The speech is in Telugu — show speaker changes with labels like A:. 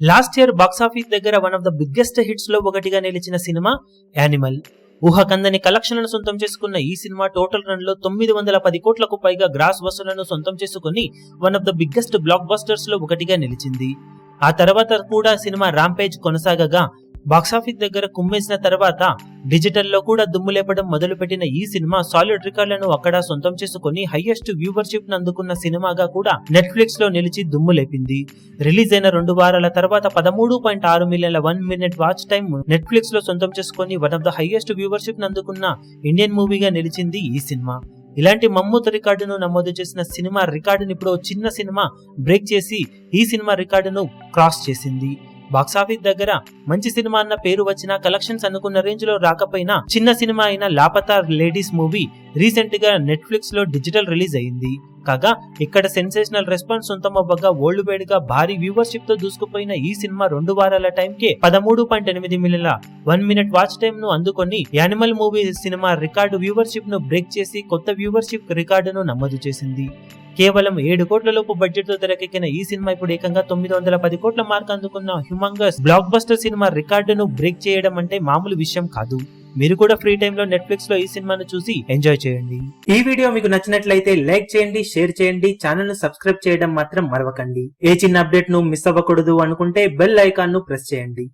A: లాస్ట్ ఇయర్ బాక్సాఫీస్ దగ్గర one of the biggest hits లో ఒకటిగా నిలిచిన సినిమా యానిమల్. ఊహకందని కలెక్షన్లను సొంతం చేసుకున్న ఈ సినిమా టోటల్ రన్ లో 910 కోట్లకు పైగా గ్రాస్ వసూళ్లను సొంతం చేసుకుని one of the biggest black busters లో ఒకటిగా నిలిచింది. ఆ తర్వాత కూడా సినిమా ర్యాంపేజ్ కొనసాగగా బాక్సాఫీస్ దగ్గర కుమ్మేసిన తర్వాత డిజిటల్లో కూడా దుమ్ము లేపడం మొదలుపెట్టిన ఈ సినిమా సాలిడ్ రికార్డులను అక్కడ సొంతం చేసుకుని హైయెస్ట్ వ్యూవర్షిప్ అందుకున్న సినిమాగా కూడా నెట్ఫ్లిక్స్ లో నిలిచి దుమ్ము లేపింది. రిలీజ్ అయిన 2 వారాల తర్వాత 13.6 మిలియన్ల 1 మినిట్ వాచ్ టైం నెట్ఫ్లిక్స్ లో సొంతం చేసుకుని one of the highest viewership అందుకున్న ఇండియన్ మూవీగా నిలిచింది ఈ సినిమా. ఇలాంటి మమ్మూత్ రికార్డును నమోదు చేసిన సినిమా రికార్డును ఇప్పుడు చిన్న సినిమా బ్రేక్ చేసి ఈ సినిమా రికార్డును క్రాస్ చేసింది. బాక్సాఫీస్ దగ్గర మంచి సినిమా అన్న పేరు వచ్చినా కలెక్షన్స్ అనుకున్న రేంజ్ లో రాకపోయినా చిన్న సినిమా అయిన లాపతా లేడీస్ మూవీ రీసెంట్ గా నెట్ఫ్లిక్స్ లో డిజిటల్ రిలీజ్ అయింది. కాగా ఇక్కడ సెన్సేషనల్ రెస్పాన్స్ సొంతం అవ్వగా వరల్డ్ వైడ్ గా భారీ వ్యూవర్షిప్ తో దూసుకుపోయిన ఈ సినిమా 2 వారాల టైం కే 13.8 మిలియన్ల 1 మినిట్ వాచ్ టైం ను అందుకొని animal movie cinema record viewership ను బ్రేక్ చేసి కొత్త వ్యూవర్షిప్ రికార్డును నమోదు చేసింది. కేవలం 7 కోట్ల లోపు బడ్జెట్ తో తెరకెక్కిన ఈ సినిమా ఇప్పుడు ఏకంగా 910 కోట్ల మార్క్ అందుకున్న హ్యూమంగస్ బ్లాక్ బస్టర్ సినిమా రికార్డును బ్రేక్ చేయడం అంటే మామూలు విషయం కాదు. మీరు కూడా ఫ్రీ టైమ్ లో నెట్ఫ్లిక్స్ లో ఈ సినిమాను చూసి ఎంజాయ్ చేయండి. ఈ వీడియో మీకు నచ్చినట్లయితే లైక్ చేయండి, షేర్ చేయండి, ఛానల్ ను సబ్స్క్రైబ్ చేయడం మాత్రం మరవకండి. ఏ చిన్న అప్డేట్ ను మిస్ అవ్వకూడదు అనుకుంటే బెల్ ఐకాన్ ను ప్రెస్ చేయండి.